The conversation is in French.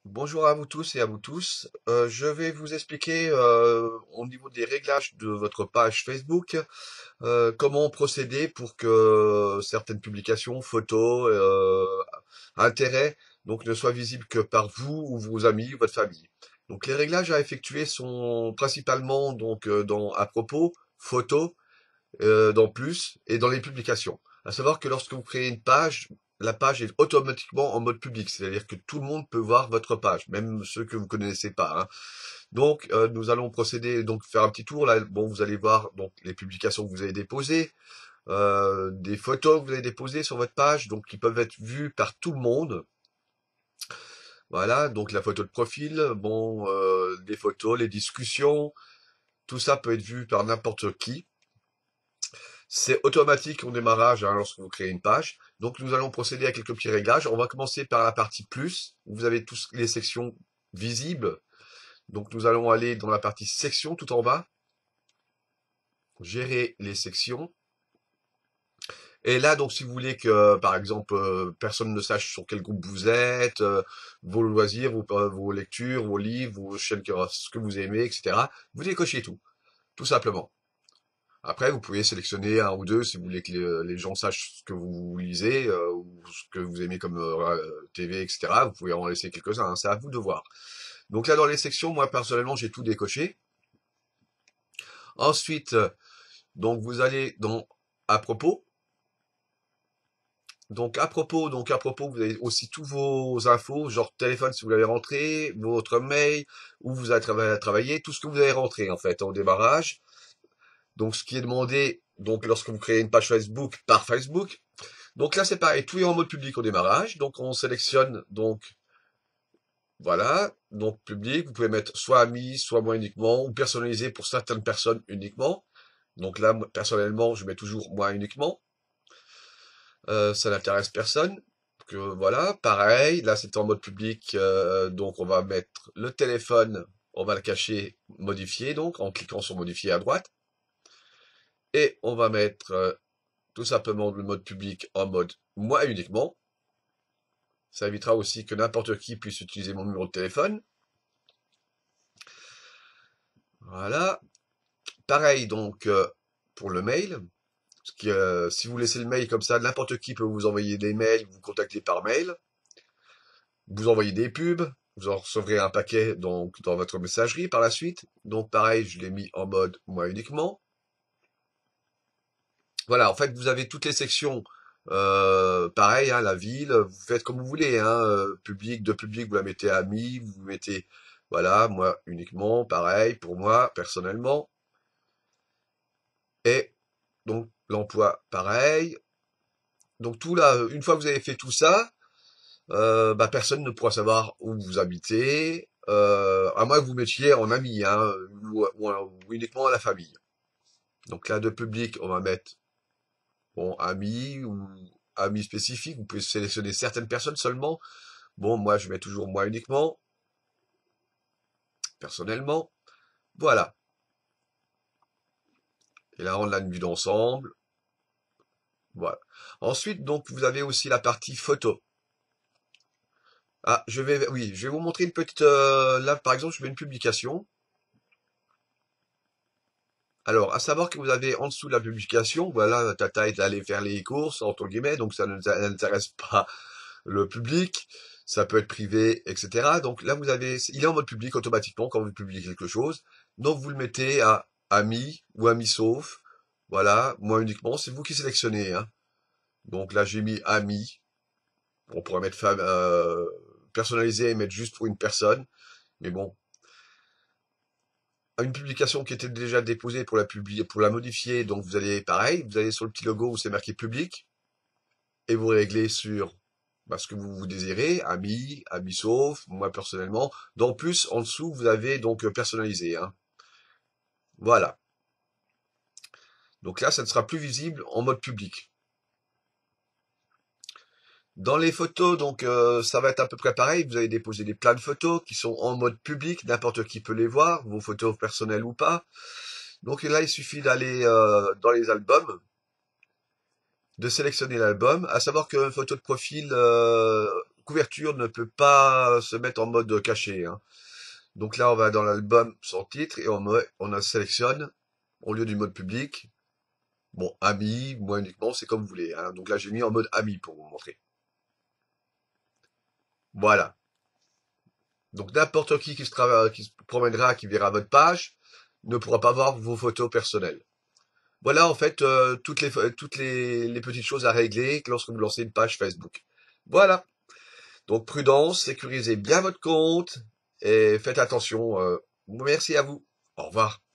Bonjour à vous tous et à vous tous. Je vais vous expliquer au niveau des réglages de votre page Facebook comment procéder pour que certaines publications, photos, intérêts donc ne soient visibles que par vous ou vos amis ou votre famille. Donc les réglages à effectuer sont principalement donc dans à propos, photos, dans plus et dans les publications. À savoir que lorsque vous créez une page, la page est automatiquement en mode public, c'est-à-dire que tout le monde peut voir votre page, même ceux que vous connaissez pas, hein. Donc, nous allons procéder, donc faire un petit tour. Là, bon, vous allez voir donc les publications que vous avez déposées, des photos que vous avez déposées sur votre page, donc qui peuvent être vues par tout le monde. Voilà, donc la photo de profil, bon, les photos, les discussions, tout ça peut être vu par n'importe qui. C'est automatique au démarrage hein, lorsque vous créez une page. Donc nous allons procéder à quelques petits réglages. On va commencer par la partie plus, où vous avez toutes les sections visibles. Donc nous allons aller dans la partie section tout en bas, gérer les sections. Et là, donc, si vous voulez que, par exemple, personne ne sache sur quel groupe vous êtes, vos loisirs, vos lectures, vos livres, vos chaînes, ce que vous aimez, etc., vous décochez tout simplement. Après, vous pouvez sélectionner un ou deux si vous voulez que les gens sachent ce que vous lisez ou ce que vous aimez comme TV, etc. Vous pouvez en laisser quelques-uns, hein, c'est à vous de voir. Donc là, dans les sections, moi personnellement, j'ai tout décoché. Ensuite, donc vous allez dans à propos. Donc à propos, vous avez aussi tous vos infos, genre téléphone si vous l'avez rentré, votre mail, où vous avez travaillé, tout ce que vous avez rentré en fait au démarrage. Donc ce qui est demandé, donc lorsque vous créez une page Facebook par Facebook. Donc là, c'est pareil, tout est en mode public au démarrage. Donc on sélectionne, donc voilà, donc public. Vous pouvez mettre soit amis, soit moi uniquement, ou personnalisé pour certaines personnes uniquement. Donc là, personnellement, je mets toujours moi uniquement. Ça n'intéresse personne. Donc, voilà, pareil. Là, c'est en mode public, donc on va mettre le téléphone, on va le cacher, modifier, donc en cliquant sur modifier à droite. Et on va mettre tout simplement le mode public en mode moi uniquement. Ça évitera aussi que n'importe qui puisse utiliser mon numéro de téléphone. Voilà. Pareil donc pour le mail. Si vous laissez le mail comme ça, n'importe qui peut vous envoyer des mails, vous contacter par mail, vous envoyer des pubs, vous en recevrez un paquet donc dans votre messagerie par la suite. Donc pareil, je l'ai mis en mode moi uniquement. Voilà, en fait vous avez toutes les sections. Pareil, hein, la ville, vous faites comme vous voulez, hein, public, de public, vous la mettez amis, vous mettez, voilà, moi uniquement, pareil, pour moi, personnellement. Et donc l'emploi, pareil. Donc tout là, une fois que vous avez fait tout ça, bah, personne ne pourra savoir où vous habitez, à moins que vous mettiez en ami, hein, ou uniquement à la famille. Donc là, de public, on va mettre bon amis ou amis spécifiques. Vous pouvez sélectionner certaines personnes seulement. Bon, moi, je mets toujours moi uniquement, personnellement. Voilà. Et là, on a une vue d'ensemble. Voilà. Ensuite, donc, vous avez aussi la partie photo. Ah, oui, je vais vous montrer une petite, là, par exemple, je mets une publication. Alors, à savoir que vous avez en dessous de la publication, voilà, Tata est allé faire les courses, entre guillemets, donc ça n'intéresse pas le public, ça peut être privé, etc. Donc là, il est en mode public automatiquement quand vous publiez quelque chose. Donc vous le mettez à ami ou ami sauf. Voilà, moi uniquement, c'est vous qui sélectionnez, hein. Donc là, j'ai mis ami. On pourrait mettre personnalisé et mettre juste pour une personne. Mais bon, une publication qui était déjà déposée pour la publier, pour la modifier, donc vous allez pareil, vous allez sur le petit logo où c'est marqué public et vous réglez sur bah, ce que vous désirez, ami, ami sauf, moi personnellement. Dans plus, en dessous, vous avez donc personnalisé, hein. Voilà. Donc là, ça ne sera plus visible en mode public. Dans les photos, donc ça va être à peu près pareil. Vous allez déposer des plein de photos qui sont en mode public, n'importe qui peut les voir, vos photos personnelles ou pas. Donc là, il suffit d'aller dans les albums, de sélectionner l'album, à savoir qu'une photo de profil, couverture ne peut pas se mettre en mode caché, hein. Donc là, on va dans l'album sans titre et on sélectionne, au lieu du mode public, bon, ami, moi uniquement, c'est comme vous voulez, hein. Donc là, j'ai mis en mode ami pour vous montrer. Voilà. Donc n'importe qui se promènera, qui verra votre page, ne pourra pas voir vos photos personnelles. Voilà en fait les petites choses à régler lorsque vous lancez une page Facebook. Voilà. Donc prudence, sécurisez bien votre compte et faites attention. Merci à vous. Au revoir.